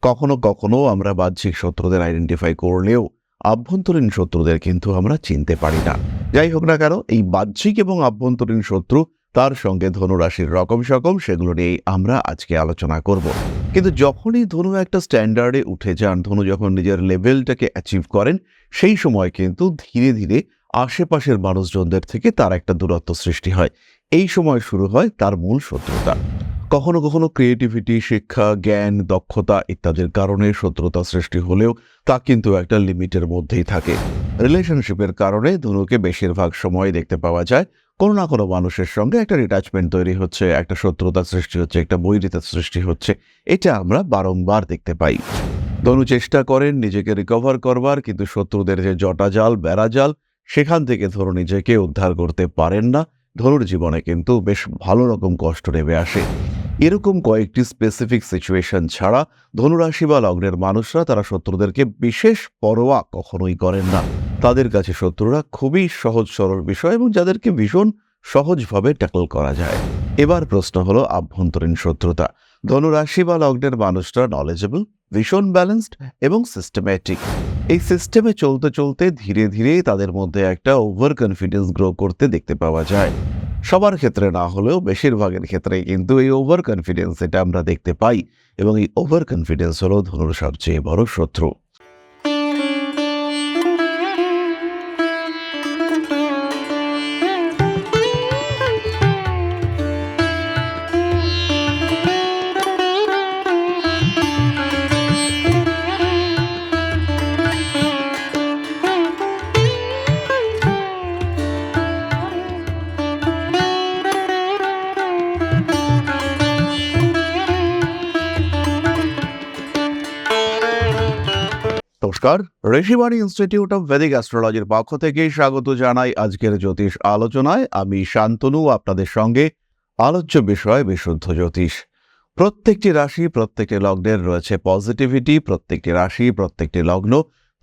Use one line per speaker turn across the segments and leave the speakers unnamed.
কখনো কখনো আমরা বাহ্যিক শত্রুদের আইডেন্টিফাই করলেও আভ্যন্তরীণ শত্রুদের কিন্তু আমরা চিনতে পারি না। যাই হোক না কেন, এই বাহ্যিক এবং আভ্যন্তরীণ শত্রু, তার সঙ্গে ধনুরাশির রকম সকম, সেগুলো নিয়েই আমরা আজকে আলোচনা করব। কিন্তু যখনই ধনু একটা স্ট্যান্ডার্ডে উঠে যান, ধনু যখন নিজের লেভেলটাকে অ্যাচিভ করেন, সেই সময় কিন্তু ধীরে ধীরে আশেপাশের মানুষজনদের থেকে তার একটা দূরত্ব সৃষ্টি হয়। এই সময় শুরু হয় তার মূল শত্রুতা। কখনো কখনো ক্রিয়েটিভিটি, শিক্ষা, জ্ঞান, দক্ষতা ইত্যাদির কারণে শত্রুতা সৃষ্টি হলেও তা কিন্তু একটা লিমিটের মধ্যেই থাকে। রিলেশনশিপের কারণে ধনুকে বেশিরভাগ সময় দেখতে পাওয়া যায় কোনো না কোনো মানুষের সঙ্গে একটা ডিট্যাচমেন্ট তৈরি হচ্ছে, একটা শত্রুতা সৃষ্টি হচ্ছে, একটা বৈরিতা সৃষ্টি হচ্ছে। এটা আমরা বারংবার দেখতে পাই। ধনু চেষ্টা করেন নিজেকে রিকভার করবার, কিন্তু শত্রুদের যে জটাজাল, বেড়াজাল, সেখান থেকে ধনু নিজেকে উদ্ধার করতে পারেন না। ধনুর জীবনে কিন্তু বেশ ভালো রকম কষ্ট নেমে আসে। এরকম কয়েকটি স্পেসিফিক সিচুয়েশন ছাড়া ধনুরাশি বা লগ্নের মানুষরা তারা শত্রুদেরকে বিশেষ পরোয়া কখনোই করেন না। তাদের কাছে শত্রুরা খুবই সহজ সরল বিষয় এবং যাদেরকে ভীষণ সহজভাবে ট্যাকল করা যায়। এবার প্রশ্ন হলো আভ্যন্তরীণ শত্রুতা। ধনুরাশি বা লগ্নের মানুষরা নলেজেবল, ভীষণ ব্যালেন্সড এবং সিস্টেম্যাটিক। এই সিস্টেমে চলতে চলতে ধীরে ধীরে তাদের মধ্যে একটা ওভার কনফিডেন্স গ্রো করতে দেখতে পাওয়া যায়। সবার ক্ষেত্রে না হলেও বেশিরভাগের ক্ষেত্রেই কিন্তু এই ওভার কনফিডেন্স এটা আমরা দেখতে পাই, এবং এই ওভার কনফিডেন্স হলো ধনুর সবচেয়ে বড় শত্রু। নমস্কার, ঋষিবাণী ইনস্টিটিউট অফ ভেদিক অ্যাস্ট্রোলজির পক্ষ থেকে স্বাগত জানাই আজকের জ্যোতিষ আলোচনায়। আমি শান্তনু, আপনাদের সঙ্গে আলোচ্য বিষয় বিশুদ্ধ জ্যোতিষ। প্রত্যেকটি রাশি, প্রত্যেকটি লগ্নের রয়েছে পজিটিভিটি। প্রত্যেকটি রাশি, প্রত্যেকটি লগ্ন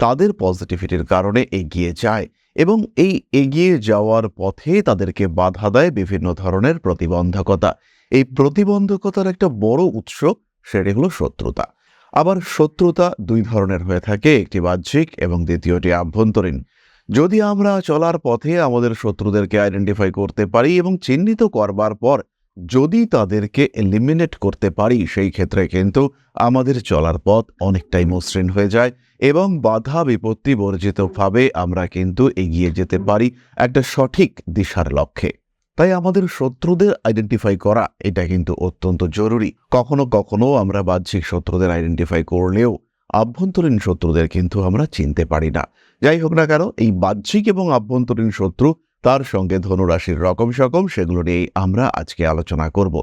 তাদের পজিটিভিটির কারণে এগিয়ে যায়, এবং এই এগিয়ে যাওয়ার পথে তাদেরকে বাধা দেয় বিভিন্ন ধরনের প্রতিবন্ধকতা। এই প্রতিবন্ধকতার একটা বড় উৎস, সেটি হলো শত্রুতা। আবার শত্রুতা দুই ধরনের হয়ে থাকে, একটি বাহ্যিক এবং দ্বিতীয়টি আভ্যন্তরীণ। যদি আমরা চলার পথে আমাদের শত্রুদেরকে আইডেন্টিফাই করতে পারি এবং চিহ্নিত করবার পর যদি তাদেরকে এলিমিনেট করতে পারি, সেই ক্ষেত্রে কিন্তু আমাদের চলার পথ অনেকটাই মসৃণ হয়ে যায় এবং বাধা বিপত্তি বর্জিতভাবে আমরা কিন্তু এগিয়ে যেতে পারি একটা সঠিক দিশার লক্ষ্যে। তাই আমাদের শত্রুদের আইডেন্টিফাই করা এটা কিন্তু অত্যন্ত জরুরি। কখনো কখনো আমরা বাহ্যিক শত্রুদের আইডেন্টিফাই করলেও আভ্যন্তরীণ শত্রুদের কিন্তু আমরা চিনতে পারি না। যাই হোক না কেন, এই বাহ্যিক এবং আভ্যন্তরীণ শত্রু, তার সঙ্গে ধনুরাশির রকম সকম, সেগুলো নিয়েই আমরা আজকে আলোচনা করব।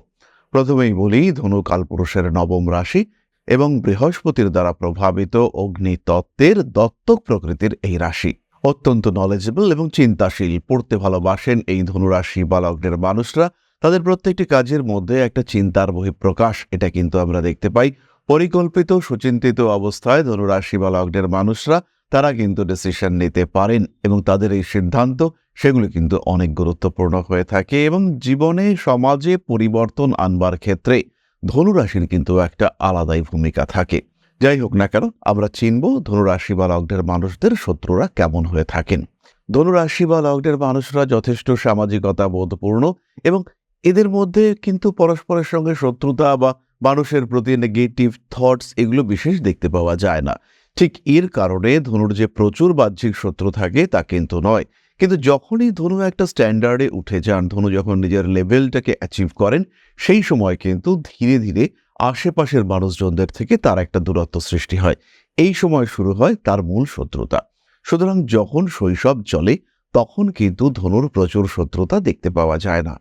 প্রথমেই বলি, ধনু কালপুরুষের নবম রাশি এবং বৃহস্পতির দ্বারা প্রভাবিত অগ্নিতত্ত্বের দত্তক প্রকৃতির এই রাশি। অত্যন্ত নলেজেবল এবং চিন্তাশীল, পড়তে ভালোবাসেন এই ধনুরাশি বা লগ্নের মানুষরা। তাদের প্রত্যেকটি কাজের মধ্যে একটা চিন্তার বহিঃপ্রকাশ এটা কিন্তু আমরা দেখতে পাই। পরিকল্পিত সুচিন্তিত অবস্থায় ধনুরাশি বা লগ্নের মানুষরা তারা কিন্তু ডিসিশন নিতে পারেন, এবং তাদের এই সিদ্ধান্ত সেগুলো কিন্তু অনেক গুরুত্বপূর্ণ হয়ে থাকে, এবং জীবনে সমাজে পরিবর্তন আনবার ক্ষেত্রে ধনুরাশির কিন্তু একটা আলাদাই ভূমিকা থাকে। যাই হোক না কেন, আমরা চিনব ধনুরাশি বা লগ্নের মানুষদের শত্রুরা কেমন হয়ে থাকেন। ধনুরাশি বা লগ্নের মানুষরা যথেষ্ট সামাজিকতা বোধপূর্ণ, এবং এদের মধ্যে কিন্তু পরস্পরের সঙ্গে শত্রুতা বা মানুষের প্রতি নেগেটিভ থটস এগুলো বিশেষ দেখতে পাওয়া যায় না। ঠিক এর কারণে ধনুর যে প্রচুর বাহ্যিক শত্রু থাকে তা কিন্তু নয়। কিন্তু যখনই ধনু একটা স্ট্যান্ডার্ডে উঠে যান, ধনু যখন নিজের লেভেলটাকে অ্যাচিভ করেন, সেই সময় কিন্তু ধীরে ধীরে আশেপাশের মানুষজনদের থেকে তার একটা দূরত্ব সৃষ্টি হয়। এই সময় শুরু হয় তার মূল শত্রুতা। সুতরাং যখন শৈশব চলে, তখন কিন্তু ধনুর প্রচুর শত্রুতা দেখতে পাওয়া যায় না।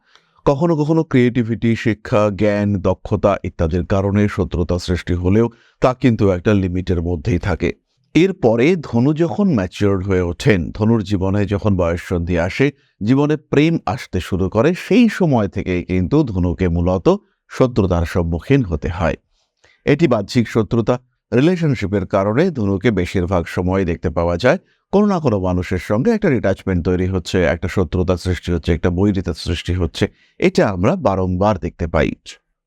কখনো কখনো ক্রিয়েটিভিটি, শিক্ষা, জ্ঞান, দক্ষতা ইত্যাদির কারণে শত্রুতা সৃষ্টি হলেও তা কিন্তু একটা লিমিটের মধ্যেই থাকে। এরপরে ধনু যখন ম্যাচিওর্ড হয়ে ওঠেন, ধনুর জীবনে যখন বয়ঃসন্ধি আসে, জীবনে প্রেম আসতে শুরু করে, সেই সময় থেকেই কিন্তু ধনুকে মূলত শত্রুতার সম্মুখীন হতে হয়। এটি বাহ্যিক শত্রুতা। রিলেশনশিপের কারণে ধনুকে বেশিরভাগ সময় দেখতে পাওয়া যায় কোনো না কোনো মানুষের সঙ্গে একটা ডিট্যাচমেন্ট তৈরি হচ্ছে, একটা শত্রুতা সৃষ্টি হচ্ছে, একটা বৈরিতা সৃষ্টি হচ্ছে। এটা আমরা বারংবার দেখতে পাই।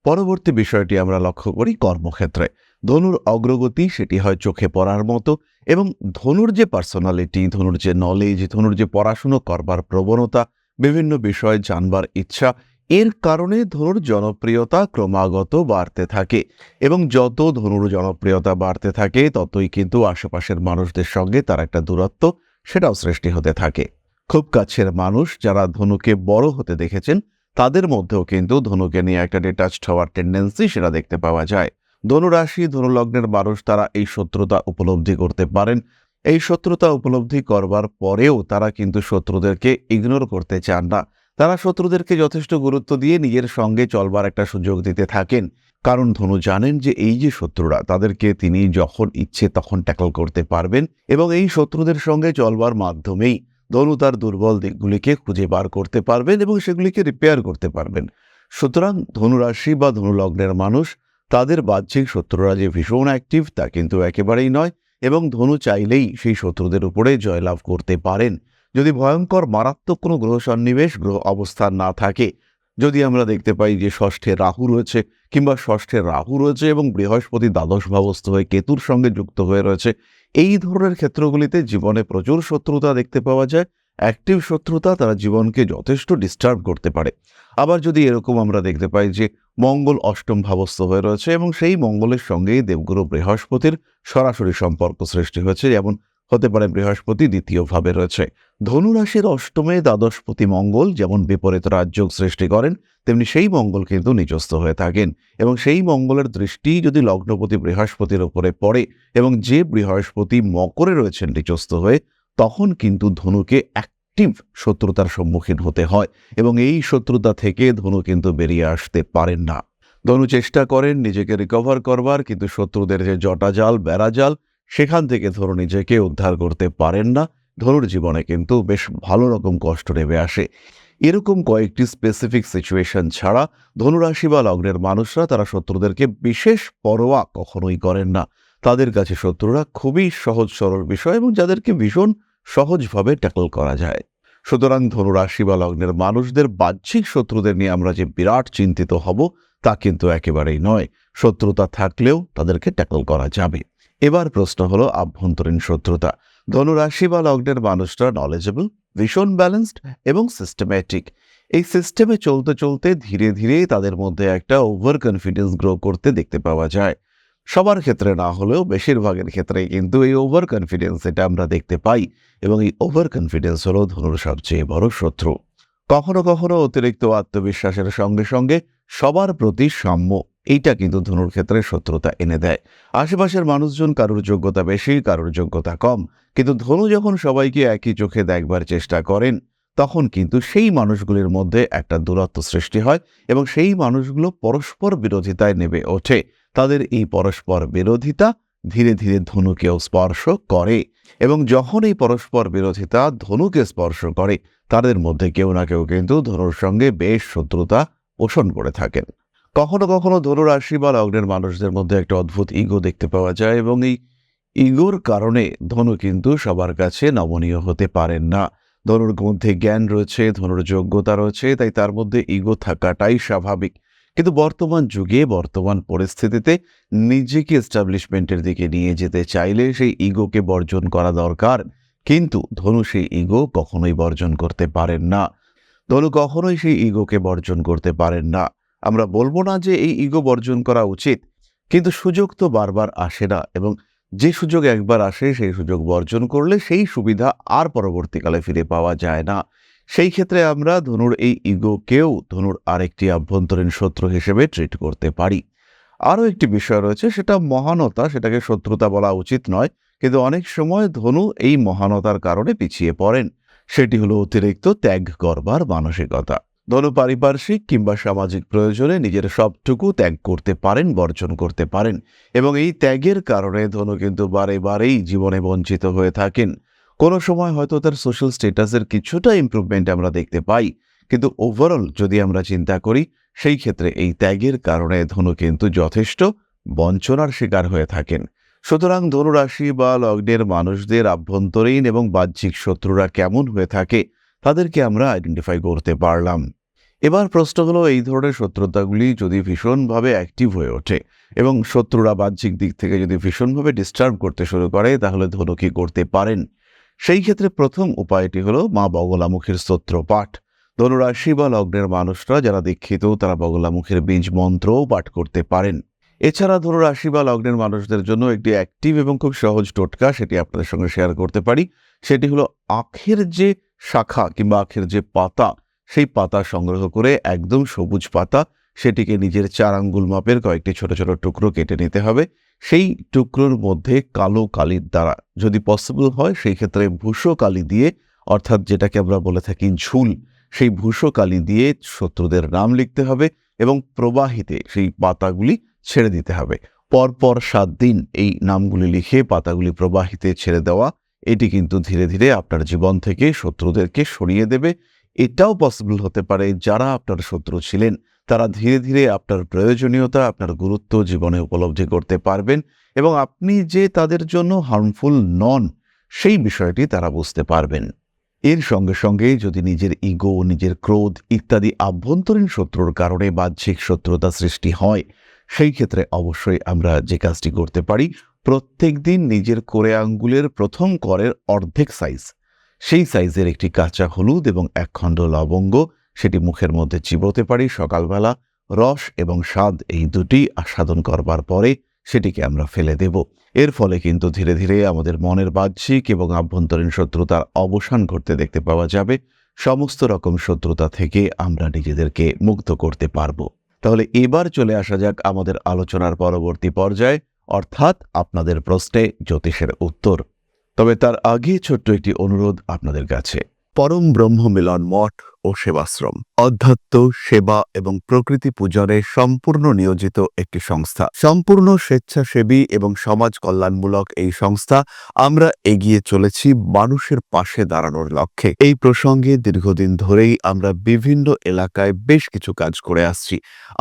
পরবর্তী বিষয়টি আমরা লক্ষ্য করি কর্মক্ষেত্রে। ধনুর অগ্রগতি সেটি হয় চোখে পড়ার মতো, এবং ধনুর যে পার্সোনালিটি, ধনুর যে নলেজ, ধনুর যে পড়াশুনো করবার প্রবণতা, বিভিন্ন বিষয় জানবার ইচ্ছা, এর কারণে ধনুর জনপ্রিয়তা ক্রমাগত বাড়তে থাকে। এবং যত ধনুর জনপ্রিয়তা বাড়তে থাকে ততই কিন্তু আশেপাশের মানুষদের সঙ্গে তার একটা দূরত্ব সেটাও সৃষ্টি হতে থাকে। খুব কাছের মানুষ যারা ধনুকে বড় হতে দেখেছেন তাদের মধ্যেও কিন্তু ধনুকে নিয়ে একটা ডিটাচড হওয়ার টেন্ডেন্সি সেটা দেখতে পাওয়া যায়। ধনুরাশি ধনুলগ্নের মানুষ তারা এই শত্রুতা উপলব্ধি করতে পারেন। এই শত্রুতা উপলব্ধি করবার পরেও তারা কিন্তু শত্রুদেরকে ইগনোর করতে চান না। তারা শত্রুদেরকে যথেষ্ট গুরুত্ব দিয়ে নিজের সঙ্গে চলবার একটা সুযোগ দিতে থাকেন। কারণ ধনু জানেন যে এই যে শত্রুরা তাদেরকে তিনি যখন ইচ্ছে তখন ট্যাকল করতে পারবেন, এবং এই শত্রুদের সঙ্গে চলবার মাধ্যমেই ধনু তার দুর্বল দিকগুলিকে খুঁজে বার করতে পারবেন এবং সেগুলিকে রিপেয়ার করতে পারবেন। সুতরাং ধনুরাশি বা ধনুলগ্নের মানুষ তাদের বাহ্যিক শত্রুরা যে ভীষণ অ্যাক্টিভ তা কিন্তু একেবারেই নয়, এবং ধনু চাইলেই সেই শত্রুদের উপরে জয়লাভ করতে পারেন। যদি ভয়ঙ্কর মারাত্মক কোনো গ্রহ সন্নিবেশ, গ্রহ অবস্থান না থাকে, যদি আমরা দেখতে পাই যে ষষ্ঠে রাহু রয়েছে কিংবা ষষ্ঠে রাহু রয়েছে এবং বৃহস্পতি দ্বাদশ ভাবস্থ হয়ে কেতুর সঙ্গে যুক্ত হয়ে রয়েছে, এই ধরনের ক্ষেত্রগুলিতে জীবনে প্রচুর শত্রুতা দেখতে পাওয়া যায়। অ্যাক্টিভ শত্রুতা তারা জীবনকে যথেষ্ট ডিস্টার্ব করতে পারে। আবার যদি এরকম আমরা দেখতে পাই যে মঙ্গল অষ্টম ভাবস্থ হয়ে রয়েছে এবং সেই মঙ্গলের সঙ্গেই দেবগুরু বৃহস্পতির সরাসরি সম্পর্ক সৃষ্টি হয়েছে, যেমন হতে পারে বৃহস্পতি দ্বিতীয় ভাবে রয়েছে। ধনুরাশির অষ্টমে দ্বাদশপতি মঙ্গল যেমন বিপরীত রাজযোগ সৃষ্টি করেন, তেমনি সেই মঙ্গল কিন্তু নিচস্থ হয়ে থাকেন, এবং সেই মঙ্গলের দৃষ্টি যদি লগ্নপতি বৃহস্পতির উপরে পড়ে এবং যে বৃহস্পতি মকরে রয়েছেন নিচস্থ হয়ে, তখন কিন্তু ধনুকে অ্যাক্টিভ শত্রুতার সম্মুখীন হতে হয়, এবং এই শত্রুতা থেকে ধনু কিন্তু বেরিয়ে আসতে পারেন না। ধনু চেষ্টা করেন নিজেকে রিকভার করবার, কিন্তু শত্রুদের যে জটাজাল বেড়াজাল সেখান থেকে ধনু নিজেকে উদ্ধার করতে পারেন না। ধনুর জীবনে কিন্তু বেশ ভালো রকম কষ্ট নেমে আসে। এরকম কয়েকটি স্পেসিফিক সিচুয়েশন ছাড়া ধনুরাশি বা লগ্নের মানুষরা তারা শত্রুদেরকে বিশেষ পরোয়া কখনোই করেন না। তাদের কাছে শত্রুরা খুবই সহজ সরল বিষয় এবং যাদেরকে ভীষণ সহজভাবে ট্যাকল করা যায়। সুতরাং ধনুরাশি বা লগ্নের মানুষদের বাহ্যিক শত্রুদের নিয়ে আমরা যে বিরাট চিন্তিত হব তা কিন্তু একেবারেই নয়। শত্রুতা থাকলেও তাদেরকে ট্যাকল করা যাবে। এবার প্রশ্ন হলো আভ্যন্তরীণ শত্রুতা। ধনুরাশি বা লগ্নের মানুষরা নলেজেবল, ভীষণ ব্যালেন্সড এবং সিস্টেম্যাটিক। এই সিস্টেমে চলতে চলতে ধীরে ধীরে তাদের মধ্যে একটা ওভার কনফিডেন্স গ্রো করতে দেখতে পাওয়া যায়। সবার ক্ষেত্রে না হলেও বেশিরভাগের ক্ষেত্রে কিন্তু এই ওভার কনফিডেন্স এটা আমরা দেখতে পাই, এবং এই ওভার কনফিডেন্স হলো ধনুর সবচেয়ে বড় শত্রু। কখনো কখনো অতিরিক্ত আত্মবিশ্বাসের সঙ্গে সঙ্গে সবার প্রতি সাম্য, এইটা কিন্তু ধনুর ক্ষেত্রে শত্রুতা এনে দেয়। আশেপাশের মানুষজন কারোর যোগ্যতা বেশি, কারোর যোগ্যতা কম, কিন্তু ধনু যখন সবাইকে একই চোখে দেখবার চেষ্টা করেন তখন কিন্তু সেই মানুষগুলির মধ্যে একটা দূরত্ব সৃষ্টি হয় এবং সেই মানুষগুলো পরস্পর বিরোধিতায় নেমে ওঠে। তাদের এই পরস্পর বিরোধিতা ধীরে ধীরে ধনুকেও স্পর্শ করে, এবং যখন এই পরস্পর বিরোধিতা ধনুকে স্পর্শ করে তাদের মধ্যে কেউ না কেউ কিন্তু ধনুর সঙ্গে বেশ শত্রুতা পোষণ করে থাকেন। কখনো কখনো ধনুরাশি বা লগ্নের মানুষদের মধ্যে একটা অদ্ভুত ইগো দেখতে পাওয়া যায়, এবং এই ইগোর কারণে ধনু কিন্তু সবার কাছে নমনীয় হতে পারেন না। ধনুর মধ্যে জ্ঞান রয়েছে, ধনুর যোগ্যতা রয়েছে, তাই তার মধ্যে ইগো থাকাটাই স্বাভাবিক। কিন্তু বর্তমান যুগে, বর্তমান পরিস্থিতিতে নিজেকে এস্টাবলিশমেন্টের দিকে নিয়ে যেতে চাইলে সেই ইগোকে বর্জন করা দরকার। কিন্তু ধনু সেই ইগো কখনোই বর্জন করতে পারেন না। ধনু কখনোই সেই ইগোকে বর্জন করতে পারেন না। আমরা বলবো না যে এই ইগো বর্জন করা উচিত, কিন্তু সুযোগ তো বারবার আসে না, এবং যে সুযোগ একবার আসে সেই সুযোগ বর্জন করলে সেই সুবিধা আর পরবর্তীকালে ফিরে পাওয়া যায় না। সেই ক্ষেত্রে আমরা ধনুর এই ইগোকেও ধনুর আরেকটি আভ্যন্তরীণ শত্রু হিসেবে ট্রিট করতে পারি। আরও একটি বিষয় রয়েছে, সেটা মহানতা। সেটাকে শত্রুতা বলা উচিত নয়, কিন্তু অনেক সময় ধনু এই মহানতার কারণে পিছিয়ে পড়েন। সেটি হলো অতিরিক্ত ত্যাগ করবার মানসিকতা। ধনু পারিপার্শ্বিক কিংবা সামাজিক প্রয়োজনে নিজের সবটুকু ত্যাগ করতে পারেন, বর্জন করতে পারেন, এবং এই ত্যাগের কারণে ধনু কিন্তু বারে বারেই জীবনে বঞ্চিত হয়ে থাকেন। কোনো সময় হয়তো তার সোশ্যাল স্ট্যাটাসের কিছুটা ইমপ্রুভমেন্ট আমরা দেখতে পাই, কিন্তু ওভারঅল যদি আমরা চিন্তা করি সেই ক্ষেত্রে এই ত্যাগের কারণে ধনু কিন্তু যথেষ্ট বঞ্চনার শিকার হয়ে থাকেন। সুতরাং ধনুরাশি বা লগ্নের মানুষদের আভ্যন্তরীণ এবং বাহ্যিক শত্রুরা কেমন হয়ে থাকে তাদেরকে আমরা আইডেন্টিফাই করতে পারলাম। এবার প্রশ্ন হলো, এই ধরনের শত্রুতাগুলি যদি ভীষণভাবে অ্যাক্টিভ হয়ে ওঠে এবং শত্রুরা বাহ্যিক দিক থেকে যদি ভীষণভাবে ডিস্টার্ব করতে শুরু করে, তাহলে ধনু কি করতে পারেন? সেই ক্ষেত্রে প্রথম উপায়টি হলো মা বগলামুখীর স্তোত্র পাঠ। ধনুরাশি বা লগ্নের মানুষরা যারা দীক্ষিত, তারা বগলামুখীর বীজ মন্ত্রও পাঠ করতে পারেন। এছাড়া ধনুরাশি বা লগ্নের মানুষদের জন্য একটি অ্যাক্টিভ এবং খুব সহজ টোটকা, সেটি আপনাদের সঙ্গে শেয়ার করতে পারি। সেটি হলো আখের যে শাখা কিংবা আখের যে পাতা, সেই পাতা সংগ্রহ করে, একদম সবুজ পাতা, সেটিকে নিজের 4 আঙ্গুল মাপের কয়েকটি ছোট ছোট টুকরো কেটে নিতে হবে। সেই টুকরোর মধ্যে কালো কালির দ্বারা, যদি পসিবল হয় সেই ক্ষেত্রে ভূষো কালি দিয়ে, অর্থাৎ যেটাকে আমরা বলে থাকি ঝুল, সেই ভূষো কালি দিয়ে শত্রুদের নাম লিখতে হবে এবং প্রবাহিতে সেই পাতাগুলি ছেড়ে দিতে হবে। পরপর 7 দিন এই নামগুলি লিখে পাতাগুলি প্রবাহিতে ছেড়ে দেওয়া, এটি কিন্তু ধীরে ধীরে আপনার জীবন থেকে শত্রুদেরকে সরিয়ে দেবে। এটাও পসিবল হতে পারে, যারা আপনার শত্রু ছিলেন তারা ধীরে ধীরে আপনার প্রয়োজনীয়তা, আপনার গুরুত্ব জীবনে উপলব্ধি করতে পারবেন এবং আপনি যে তাদের জন্য হার্মফুল নন, সেই বিষয়টি তারা বুঝতে পারবেন। এর সঙ্গে সঙ্গে যদি নিজের ইগো, নিজের ক্রোধ ইত্যাদি আভ্যন্তরীণ শত্রুর কারণে বাহ্যিক শত্রুতা সৃষ্টি হয়, সেই ক্ষেত্রে অবশ্যই আমরা যে কাজটি করতে পারি, প্রত্যেক দিন নিজের কোড়ে আঙ্গুলের প্রথম করের অর্ধেক সাইজ, সেই সাইজের একটি কাঁচা হলুদ এবং 1 খণ্ড লবঙ্গ, সেটি মুখের মধ্যে চিবোতে পারি সকালবেলা। রস এবং স্বাদ এই দুটি আস্বাদন করবার পরে সেটিকে আমরা ফেলে দেব। এর ফলে কিন্তু ধীরে ধীরে আমাদের মনের বাহ্যিক এবং আভ্যন্তরীণ শত্রুতার অবসান ঘটতে দেখতে পাওয়া যাবে। সমস্ত রকম শত্রুতা থেকে আমরা নিজেদেরকে মুক্ত করতে পারব। তাহলে এবার চলে আসা যাক আমাদের আলোচনার পরবর্তী পর্যায়ে, অর্থাৎ আপনাদের প্রশ্নে জ্যোতিষের উত্তর। তবে তার আগে ছোট্ট একটি অনুরোধ আপনাদের কাছে। পরম ব্রহ্ম মিলন মঠ ও সেবাশ্রম অধ্যাত্ম, সেবা এবং প্রকৃতি পূজনে সম্পূর্ণ নিয়োজিত একটি সংস্থা। সম্পূর্ণ স্বেচ্ছাসেবী এবং সমাজ কল্যাণমূলক এই সংস্থা। আমরা এগিয়ে চলেছি মানুষের পাশে দাঁড়ানোর লক্ষ্যে। এই প্রসঙ্গে দীর্ঘদিন ধরেই আমরা বিভিন্ন এলাকায় বেশ কিছু কাজ করে আসছি।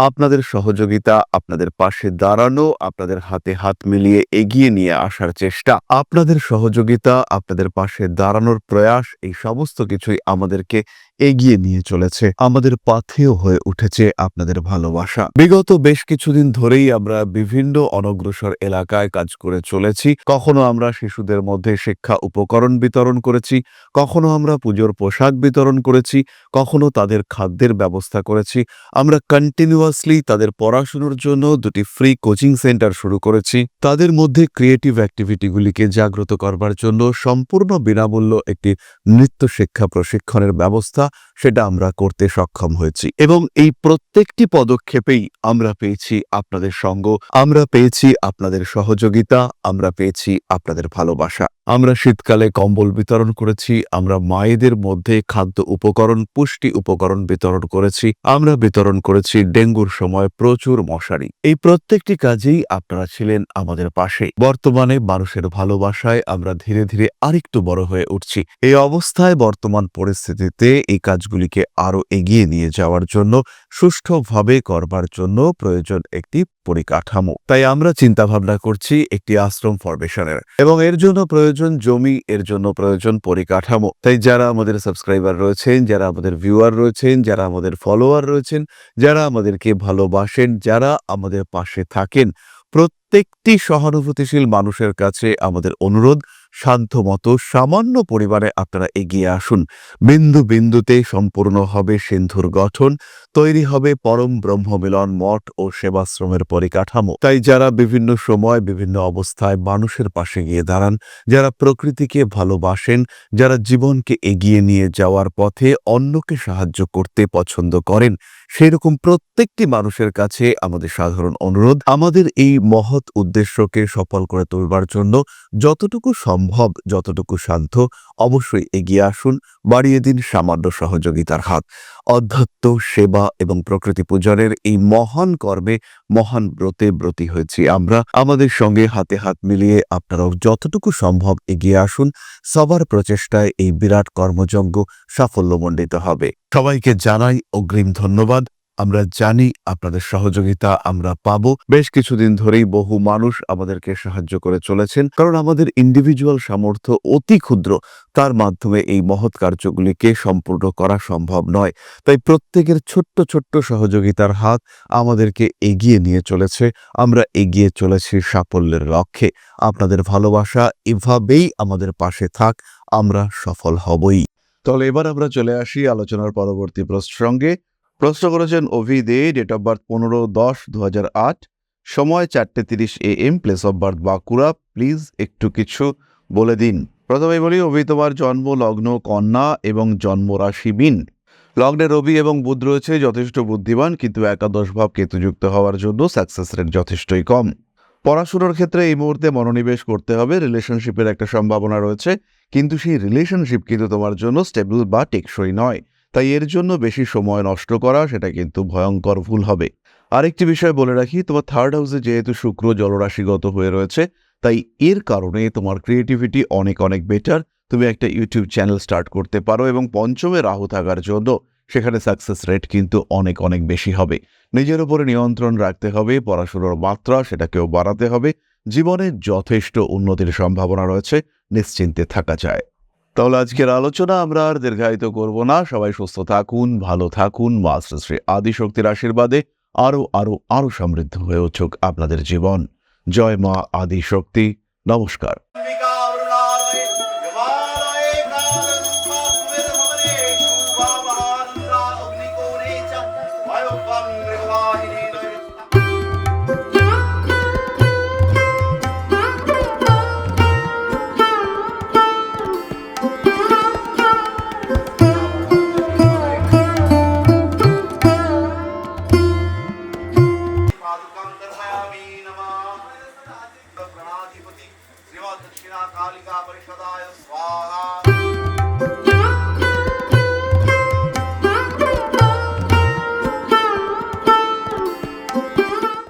আপনাদের সহযোগিতা, আপনাদের পাশে দাঁড়ানো, আপনাদের হাতে হাত মিলিয়ে এগিয়ে নিয়ে আসার চেষ্টা, আপনাদের সহযোগিতা, আপনাদের পাশে দাঁড়ানোর প্রয়াস, এই সমস্ত কিছুই আমাদেরকে এগিয়ে নিয়ে চলেছে। আমাদের পাথেয় হয়ে উঠেছে আপনাদের ভালোবাসা। বিগত বেশ কিছুদিন ধরেই আমরা বিভিন্ন অনগ্রসর এলাকায় কাজ করে চলেছি। কখনো আমরা শিশুদের মধ্যে শিক্ষা উপকরণ বিতরণ করেছি, কখনো আমরা পুজোর পোশাক বিতরণ করেছি, কখনো তাদের খাদ্যের ব্যবস্থা করেছি। আমরা কন্টিনিউয়াসলি তাদের পড়াশোনার জন্য 2টি ফ্রি কোচিং সেন্টার শুরু করেছি। তাদের মধ্যে ক্রিয়েটিভ অ্যাক্টিভিটিগুলিকে জাগ্রত করবার জন্য সম্পূর্ণ বিনামূল্য একটি নৃত্য শিক্ষা প্রশিক্ষণের ব্যবস্থা, সেটা আমরা করতে সক্ষম হয়েছি। এবং এই প্রত্যেকটি পদক্ষেপেই আমরা পেয়েছি আপনাদের সঙ্গ, আমরা পেয়েছি আপনাদের সহযোগিতা, আমরা পেয়েছি আপনাদের ভালোবাসা। আমরা শীতকালে কম্বল বিতরণ করেছি, আমরা মায়েদের মধ্যে খাদ্য উপকরণ, পুষ্টি উপকরণ বিতরণ করেছি, আমরা বিতরণ করেছি ডেঙ্গুর সময় প্রচুর মশারি। এই প্রত্যেকটি কাজেই আপনারা ছিলেন আমাদের পাশে। বর্তমানে মানুষের ভালোবাসায় আমরা ধীরে ধীরে আরেকটু বড় হয়ে উঠছি। এই অবস্থায় বর্তমান পরিস্থিতিতে এই কাজগুলিকে আরো এগিয়ে নিয়ে যাওয়ার জন্য, সুষ্ঠুভাবে করবার জন্য প্রয়োজন একটি পরিকাঠামো। তাই আমরা চিন্তা ভাবনা করছি একটি আশ্রম ফরমেশনের, এবং এর জন্য প্রয়োজন জমি, এর জন্য প্রয়োজন পরিকাঠামো। তাই যারা আমাদের সাবস্ক্রাইবার রয়েছেন, যারা আমাদের ভিউয়ার রয়েছেন, যারা আমাদের ফলোয়ার রয়েছেন, যারা আমাদেরকে ভালোবাসেন, যারা আমাদের পাশে থাকেন, প্রত্যেকটি সহানুভূতিশীল মানুষের কাছে আমাদের অনুরোধ, সাধ্যমতো সামান্য পরিমাণে আপনারা এগিয়ে আসুন। বিন্দু বিন্দুতে সম্পূর্ণ হবে সিন্ধুর গঠন, তৈরি হবে পরম ব্রহ্ম মিলন মঠ ও সেবাশ্রমের পরিকাঠামো। তাই যারা বিভিন্ন সময় বিভিন্ন অবস্থায় মানুষের পাশে গিয়ে দাঁড়ান, যারা প্রকৃতিকে ভালোবাসেন, যারা জীবনকে এগিয়ে নিয়ে যাওয়ার পথে অন্যকে সাহায্য করতে পছন্দ করেন, সেরকম প্রত্যেকটি মানুষের কাছে আমাদের সাধারণ অনুরোধ, আমাদের এই মহৎ উদ্দেশ্যকে সফল করে তুলবার জন্য যতটুকু সম্ভব, যতটুকু সাধ্য, অবশ্যই এগিয়ে আসুন, বাড়িয়ে দিন সামান্য সহযোগিতার হাত। অধ্যাত্ম, সেবা এবং প্রকৃতি পূজনের এই মহান কর্মে, মহান ব্রতে ব্রতী হয়েছি আমরা। আমাদের সঙ্গে হাতে হাত মিলিয়ে আপনারাও যতটুকু সম্ভব এগিয়ে আসুন। সবার প্রচেষ্টায় এই বিরাট কর্মযজ্ঞ সাফল্যমণ্ডিত হবে। সবাইকে জানাই অগ্রিম ধন্যবাদ। আমরা জানি আপনাদের সহযোগিতা আমরা পাবো। বেশ কিছুদিন ধরেই বহু মানুষ আমাদেরকে সাহায্য করে চলেছেন, কারণ আমাদের ইন্ডিভিজুয়াল সামর্থ্য অতি ক্ষুদ্র। তার মাধ্যমে এই মহৎ কার্যগুলিকে সম্পূর্ণ করা সম্ভব নয়। তাই প্রত্যেকের ছোট্ট ছোট্ট সহযোগিতার হাত আমাদেরকে এগিয়ে নিয়ে চলেছে। আমরা এগিয়ে চলেছি সাফল্যের লক্ষ্যে। আপনাদের ভালোবাসা এভাবেই আমাদের পাশে থাক, আমরা সফল হবই। তাহলে এবার আমরা চলে আসি আলোচনার পরবর্তী প্রসঙ্গে। প্রশ্ন করেছেন অভি দে, ডেট অফ বার্থ 15-10-2008, সময় 4:30 AM, place of birth Bankura. Please একটু কিছু বলে দিন। প্রথমেই বলি, অভি তোমার জন্ম লগ্ন কন্যা এবং জন্মরাশি মীন। লগ্নে রবি এবং বুধ রয়েছে, যথেষ্ট বুদ্ধিমান, কিন্তু একাদশ ভাব কেতুযুক্ত হওয়ার জন্য সাকসেস রেট যথেষ্টই কম। পড়াশোনার ক্ষেত্রে এই মুহূর্তে মনোনিবেশ করতে হবে। রিলেশনশিপের একটা সম্ভাবনা রয়েছে, কিন্তু সেই রিলেশনশিপ কিন্তু তোমার জন্য স্টেবল বা টেকসই নয়। তাই এর জন্য বেশি সময় নষ্ট করা সেটা কিন্তু ভয়ঙ্কর ভুল হবে। আরেকটি বিষয় বলে রাখি, তোমার থার্ড হাউসে যেহেতু শুক্র জলরাশিগত হয়ে রয়েছে, তাই এর কারণে তোমার ক্রিয়েটিভিটি অনেক অনেক বেটার। তুমি একটা ইউটিউব চ্যানেল স্টার্ট করতে পারো, এবং পঞ্চমে রাহু থাকার জন্য সেখানে সাকসেস রেট কিন্তু অনেক অনেক বেশি হবে। নিজের উপরে নিয়ন্ত্রণ রাখতে হবে, পড়াশোনার মাত্রা সেটাকেও বাড়াতে হবে। জীবনে যথেষ্ট উন্নতির সম্ভাবনা রয়েছে, নিশ্চিন্তে থাকা যায়। তাহলে আজকের আলোচনা আমরা আর দীর্ঘায়িত করব না। সবাই সুস্থ থাকুন, ভালো থাকুন। মা শ্রী আদিশক্তির আশীর্বাদে আরো আরো আরো সমৃদ্ধ হয়ে উঠুক আপনাদের জীবন। জয় মা আদিশক্তি। নমস্কার।
दक्षिणा कालिका परिषदाय